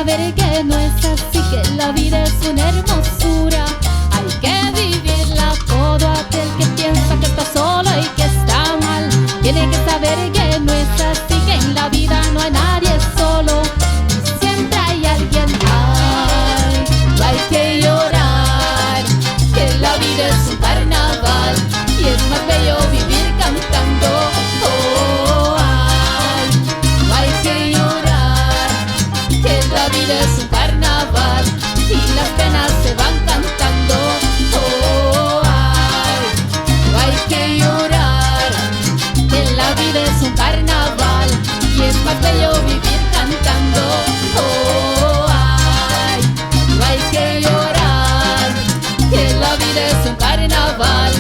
saber que no es así, que la vida es una hermosura. Hay que vivirla. Todo aquel que piensa que está solo y que está mal tiene que saber que no es así, que en la vida no hay nadie solo, siempre hay alguien. Ay, no hay que llorar, que la vida es un carnaval y es más bello vivir cantando. Oh, ay, no hay que llorar, que la vida es un carnaval y las penas se van cantando. Oh, ay, no hay que llorar, que la vida es un carnaval y es más bello vivir cantando. Oh, ay, no hay que llorar, que la vida es un carnaval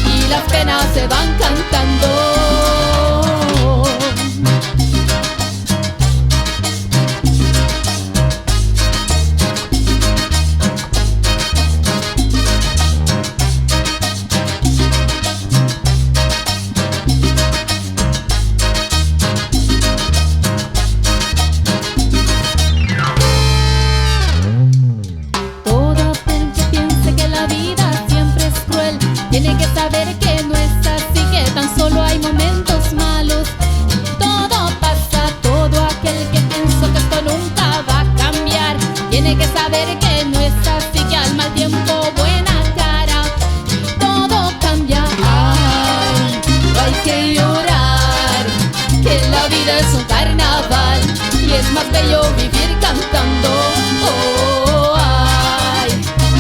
y las penas se van cantando. Todo aquel que piense que la vida siempre es cruel tiene que saber que no es así, que tan solo hay momentos malos y todo pasa. Todo aquel que piensa que esto nunca va a cambiar tiene que saber que no es así, que al mal tiempo buena cara y todo cambia. Ay, no hay que llorar, que la vida es un carnaval y es más bello vivir cantando. Oh, ay,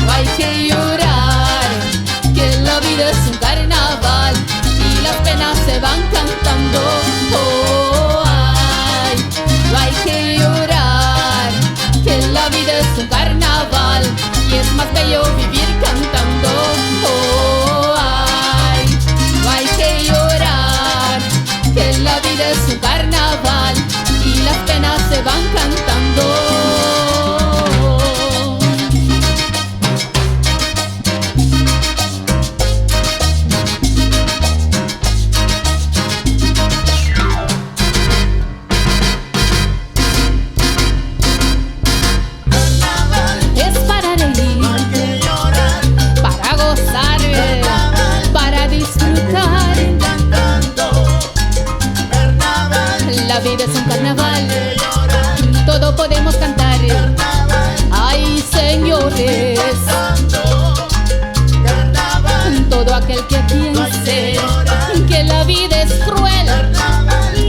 no hay que llorar, que la vida es un carnaval y las penas se van cantando. Oh, ay, no hay que llorar, que la vida es un carnaval y es más bello vivir cantando. Oh, ay, no hay que llorar, que la vida es un carnaval y las penas se van cantando. Es para reír, para gozar, para disfrutar. La vida es un carnaval, todo podemos cantar. Ay, señores, todo aquel que piense que la vida es cruel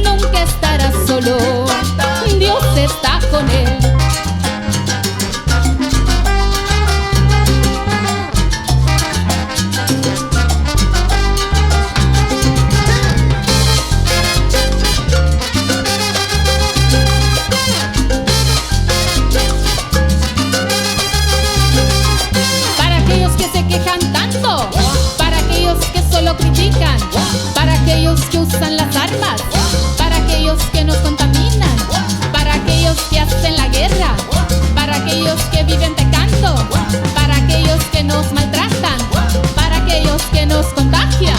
nunca estará solo, Dios está con él. Para aquellos que se quejan tanto, para aquellos que solo critican, para aquellos que usan las armas, para aquellos que nos contaminan, para aquellos que hacen la guerra, para aquellos que viven pecando, para aquellos que nos maltratan, para aquellos que nos contagian.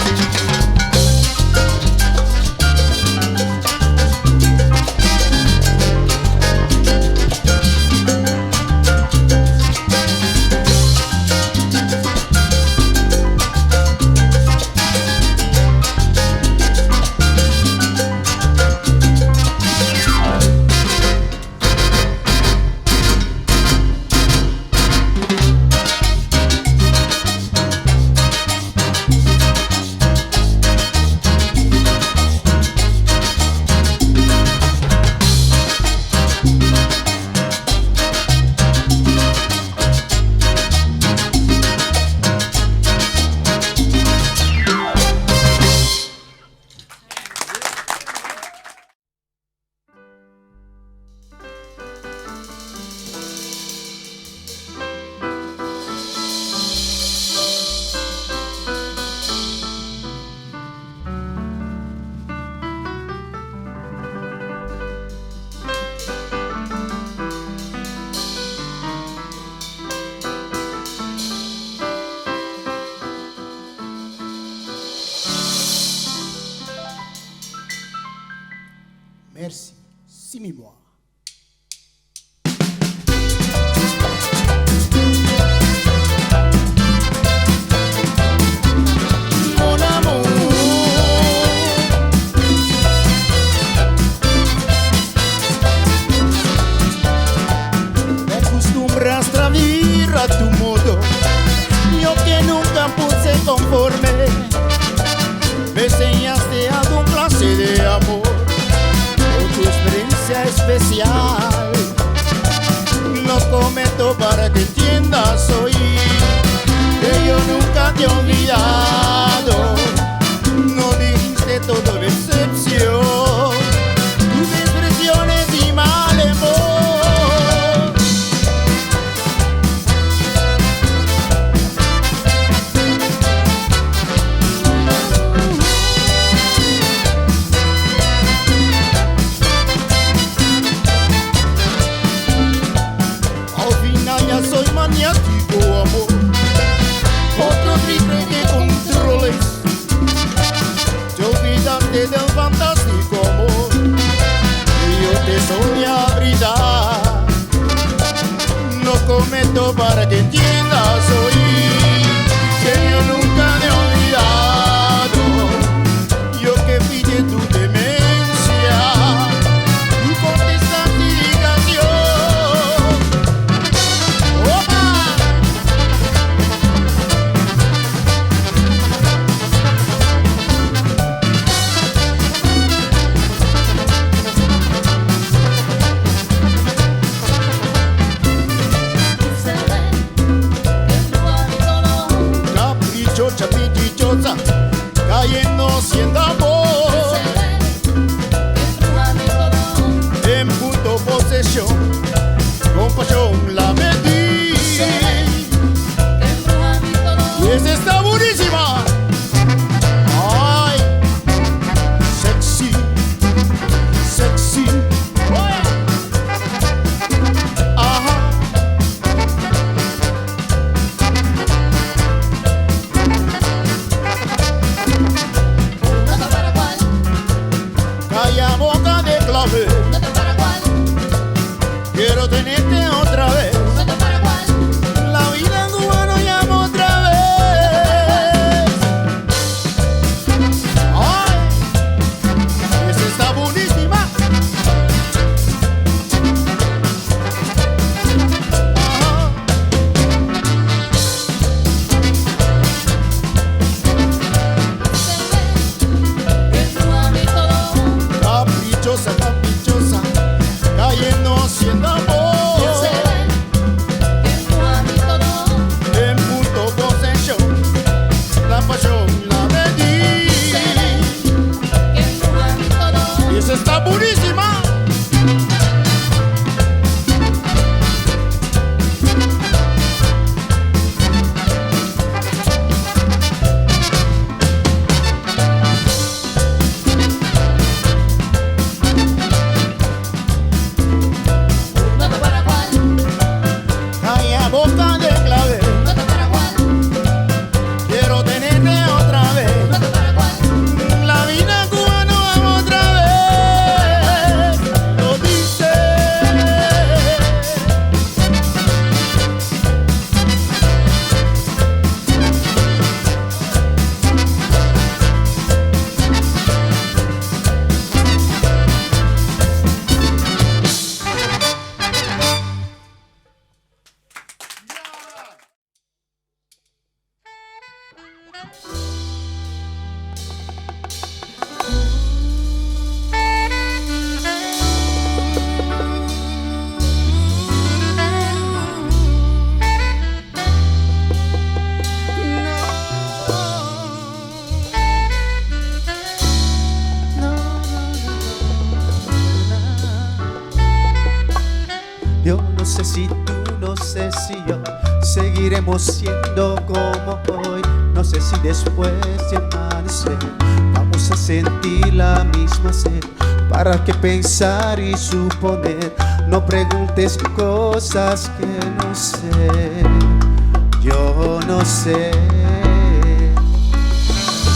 Merci. 6 000 mois. Lo comento para que entiendas hoy que yo nunca te he olvidado. No dijiste todo decepción, tus expresiones y mal amor. Al final ya soy maniático, amor. Otros dicen que controles, te olvidaste del fantástico amor que yo te solía brindar. Lo comento para que entiendas hoy que yo nunca te he olvidado. Yo que pillé tu demencia, tu constante indicación. ¡Opa! Caprichosa, pichichosa, cayendo siendo amor. En punto posesión, con pasión la metí. Y esa está buenísima. Ay, sexy, sexy. Ajá. Calla boca de clave, quiero tenerte otra vez. La vida cubana llama otra vez. Ay, esa está buenísima. Ajá. Caprichosa, caprichosa, cayendo siendo amor. En punto posesión, la pasión la medí. Y esa está buenísima. Calla boca de clave, quiero tenerte otra vez. La vida cubana llama otra vez. Lo dice. Yo no sé si tú, no sé si yo seguiremos siendo como hoy. No sé si después de amanecer vamos a sentir la misma sed. ¿Para qué pensar y suponer? No preguntes cosas que no sé. Yo no sé.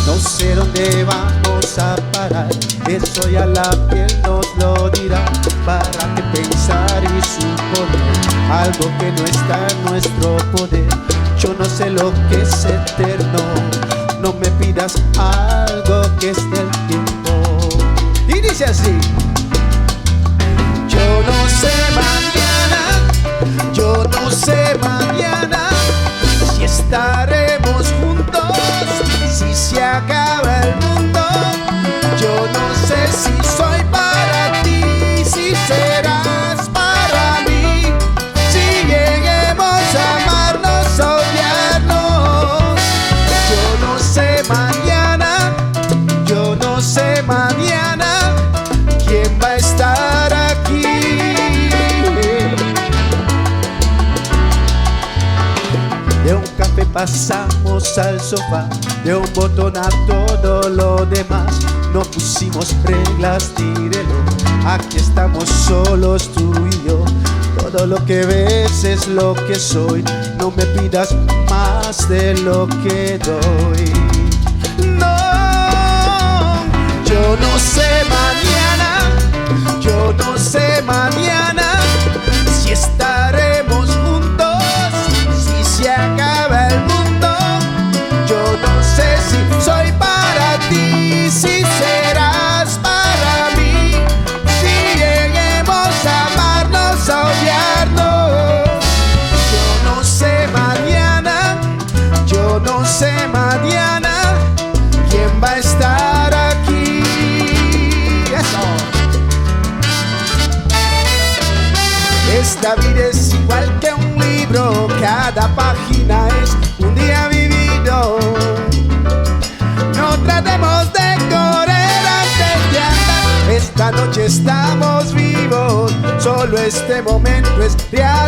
No sé dónde vamos a parar, eso ya la piel nos lo dirá. ¿Para qué pensar y suponer algo que no está en nuestro poder? Yo no sé lo que es eterno, no me pidas algo que es del tiempo. Y dice así: yo no sé mañana, yo no sé mañana si estaremos juntos, si se acaba el mundo. Yo no sé si soy para ti, si serás para mí, si pasamos al sofá, de un botón a todo lo demás. No pusimos reglas ni reloj, aquí estamos solos tú y yo. Todo lo que ves es lo que soy, no me pidas más de lo que doy. No, yo no sé mañana, yo no sé mañana si estaremos juntos, si se acaba el mundo. Yo no sé si soy para ti, si serás para mí, si lleguemos a amarnos, a odiarnos. Yo no sé mañana, yo no sé mañana quién va a estar aquí. Eso. Esta vida es igual que un libro, cada página es un día vivido. No tratemos de correr antes de andar, esta noche estamos vivos, solo este momento es real.